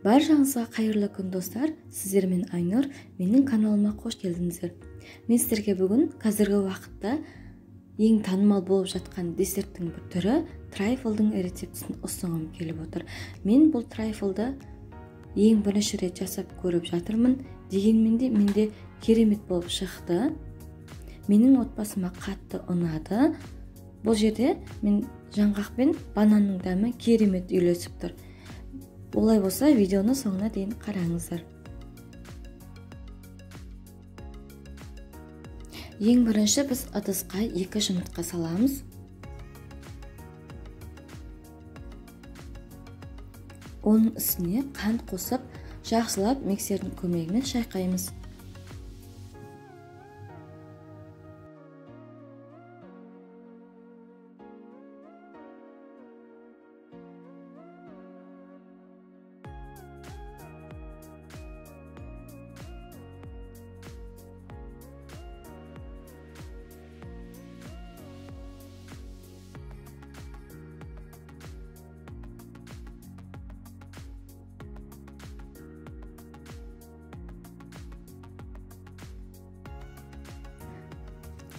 Баршаңызға қайырлы күн достар, сіздер мен Айнұр, менің каналыма қош келдіңіздер. Мен сіздерге бүгін қазіргі уақытта ең танымал болып жатқан десерттің бір түрі трайфлдың рецептісін ұсынғым келіп отыр. Мен бұл трайфлды ең бірінші рет жасап көріп жатырмын, дегенмен де менде керемет болып шықты. Менің отбасыма қатты ұнады. Бұл жерде мен жаңғақ пен бананның дәмі керемет үйлесіп тұр. Олай болса, видеоны соңына дейін қараңыздар. Ең бірінші біз ыдысқа 2 жұмыртқа саламыз. Оның үстіне қант қосып, жақсылап миксердің көмегімен шайқаймыз.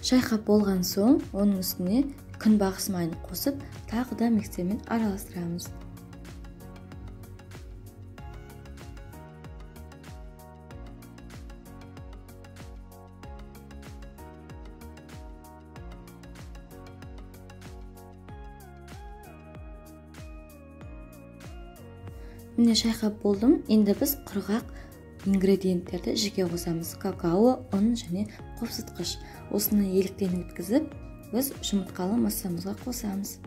Шайқап болған соң, оның үстіне күнбағыс майын қосып, тағы да миксермен араластырамыз. Міне шайқап болдым. Енді біз құрғақ ингредиенттерді жеке қосамыз. Какао, ұн және қопсытқыш. Осыны еліктен өткізіп, біз жұмыртқалы массамызға қосамыз.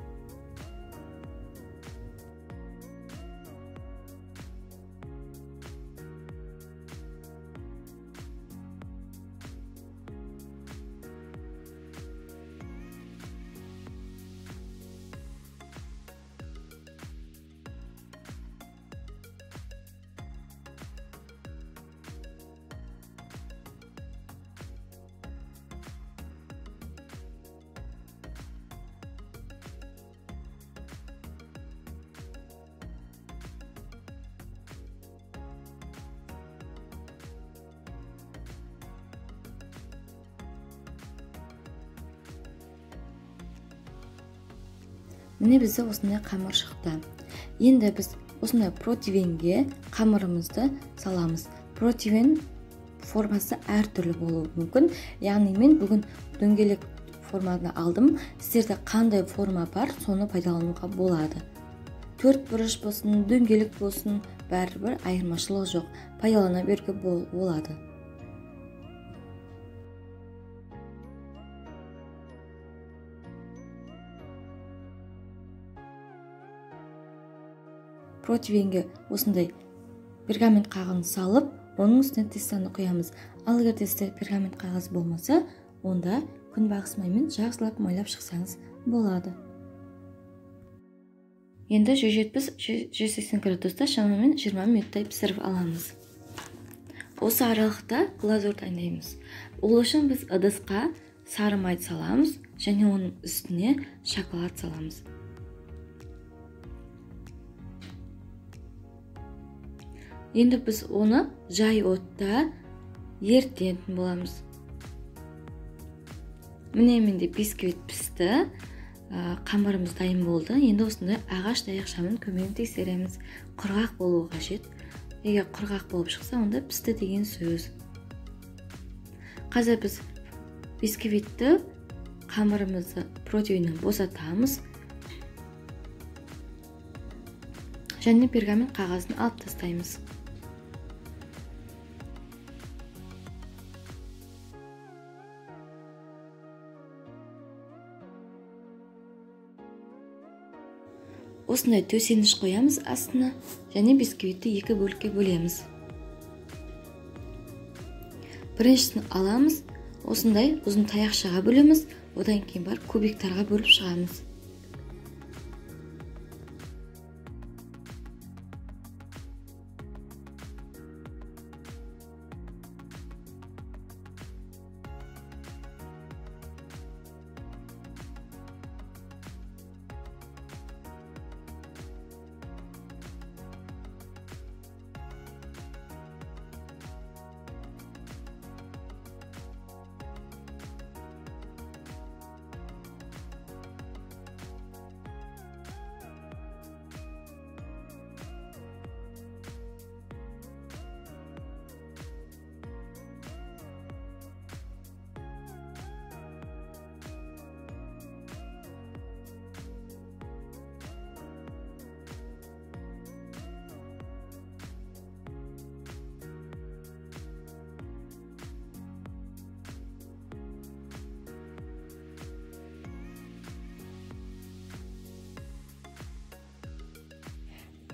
Міне бізде осындай қамыр шықты. Енді біз осындай противенге қамырымызды саламыз. Противен формасы әртүрлі болуы мүмкін. Яғни мен бүгін дөңгелек форманы алдым. Сіздерде қандай форма бар, соны пайдалануға болады. 4 бұрыш болсын, дөңгелек болсын, бәрібір айырмашылығы жоқ. Пайдалана беруге болады. Противенге осындай пергамент қағазын салып, оның үстіне тестаны құямыз. Ал егер сізде пергамент қағаз болмаса, онда күнбағыс маймен жақсылап майлап шықсаңыз болады. Енді 170-180 градуста шамамен 20 минуттай пісіріп аламыз. Осы аралықта глазур дайындаймыз. Ол үшін біз ыдысқа сары майды саламыз және оның үстіне шоколад саламыз. Енді біз оны жай отта ерітетін боламыз. Міне менде бисквит пісті, қамырымыз дайын болды. Енді осындай ағаш таяқшамен көмегімен тексереміз. Құрғақ болуы қажет. Егер құрғақ болып шықса, онда пісті деген сөз. Қазір біз бисквитті қамырымызды противеннен босатамыз. Және пергамент қағазын алып тастаймыз. Осындай төсеніш қоямыз астына және бисквитті 2 бөлікке бөлеміз. Біріншісін аламыз, осындай ұзын таяқшаға бөлеміз, одан кейін бар кубиктарға бөліп шығамыз.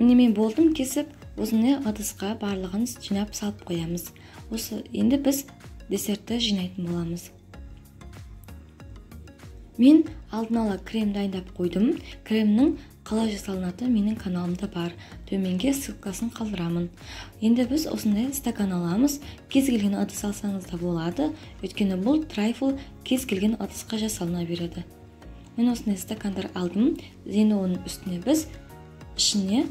Міне мен болдым кесіп, осындай ыдысқа барлығын жинап салып қоямыз. Осы енді біз десертті жинайтын боламыз. Мен алдын ала крем дайындап қойдым. Кремнің қалай жасалынатыны менің каналымда бар. Төменге ссылкасын қалдырамын. Енді біз осындай стакан аламыз. Кез келген ыдыс алсаңыз да болады. Өйткені бұл трайфл кез келген ыдысқа жасалына береді. Мен осындай стакандар алдым. Енді оның үстіне біз ішіне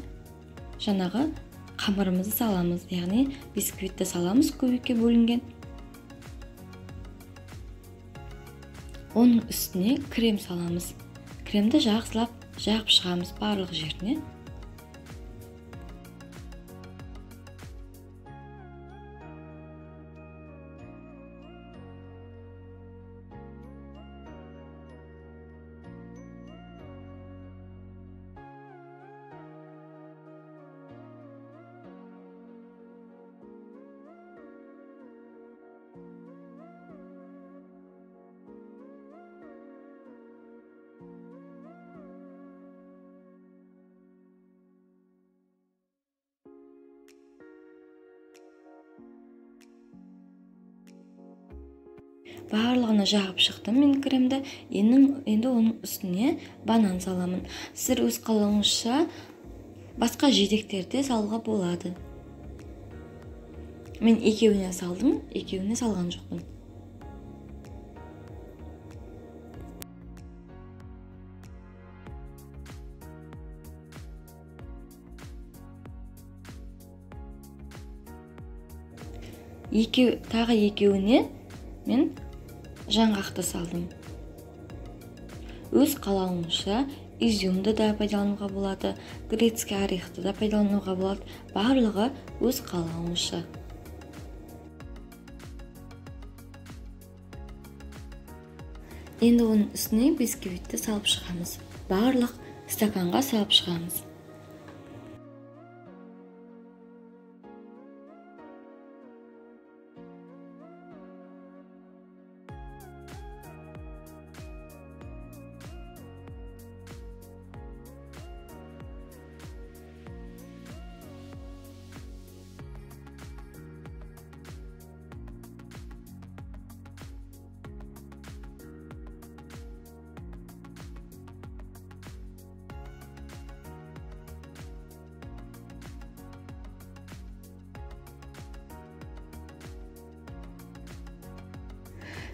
жаңағы қамырымызды саламыз. Яғни бисквитті саламыз, көбікке бөлінген. Оның үстіне крем саламыз. Кремді жақсылап жағып шығамыз барлық жеріне. Барлығына жағып шықтым мен кремді. Енді оның үстіне банан саламын. Сіздер өз қалауыңызша басқа жидектерді салуға болады. Мен екеуіне салдым, екеуіне салған жоқпын. Тағы екеуіне мен жаңғақты салдым. Өз қалауыңызша изюмды да пайдалануға болады, грецкий орехты да пайдалануға болады. Барлығы өз қалауыңызша. Енді оның үстіне бисквитті салып шығамыз. Барлық стаканға салып шығамыз.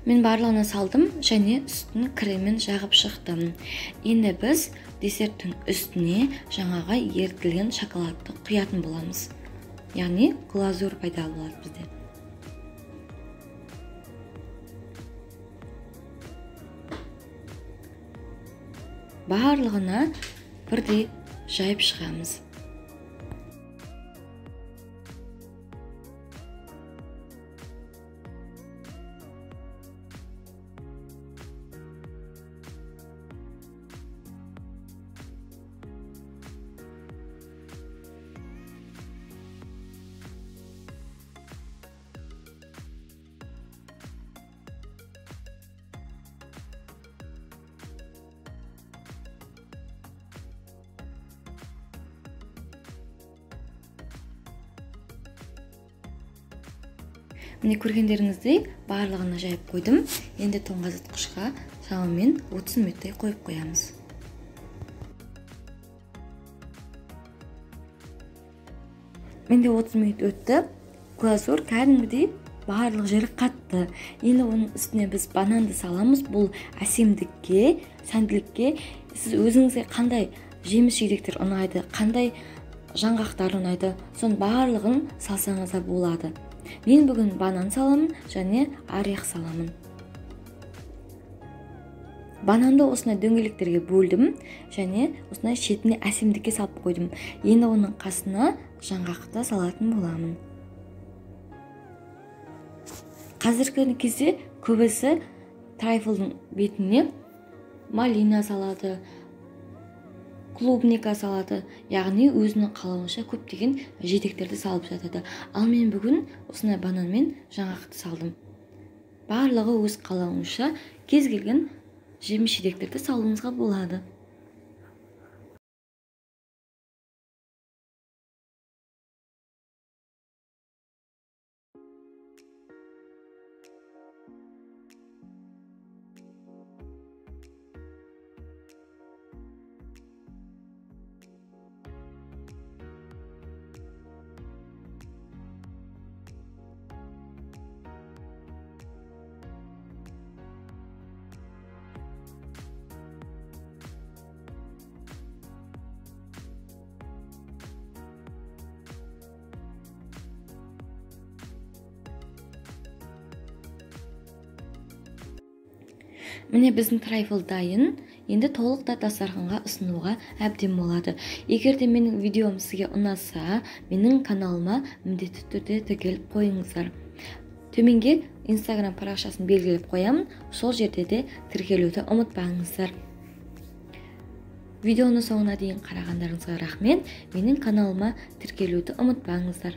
Мен барлығына салдым және үстін креммен жағып шықтым. Енді біз десерттің үстіне жаңаға ерітілген шоколадты құятын боламыз. Яғни глазур пайда болады бізде. Барлығына бірдей жайып шығамыз. Міне көргендеріңіздей барлығына жайып қойдым. Енді тоңазытқышқа шамамен 30 минуттай қойып қоямыз. Менде 30 минут өтті. Глазур кәдімгідей барлық жері қатты. Енді оның үстіне біз бананды саламыз. Бұл әсемдікке, сәнділікке. Сіз өзіңізге қандай жеміс жидектер ұнайды, қандай жаңғақтар ұнайды, соның барлығын салсаңыз да болады. Мен бүгін банан саламын және орех саламын. Бананды осындай дөңгелектерге бөлдім және осындай шетіне әсемдікке салып қойдым. Енді оның қасына жаңғақты салатын боламын. Қазіргі кезде көбісі трайфлдың бетіне малина салады, клубника салады, яғни өзінің қалауынша көптеген жидектерді салып жатады. Ал мен бүгін осындай банан мен жаңғақты салдым. Барлығы өз қалауынша кез келген жеміс жидектерді салуыңызға болады. Міне біздің трайфл дайын. Енді толықта дастарханға ұсынуға әбден болады. Егер де менің видеом сізге ұнаса, менің каналыма міндетті түрде тіркеліп қойыңыздар. Төменге Instagram парақшасын белгілеп қоямын. Сол жерде де тіркелуді ұмытпаңыздар. Видеоны соңына дейін қарағандарыңызға рахмет. Менің каналыма тіркелуді ұмытпаңыздар.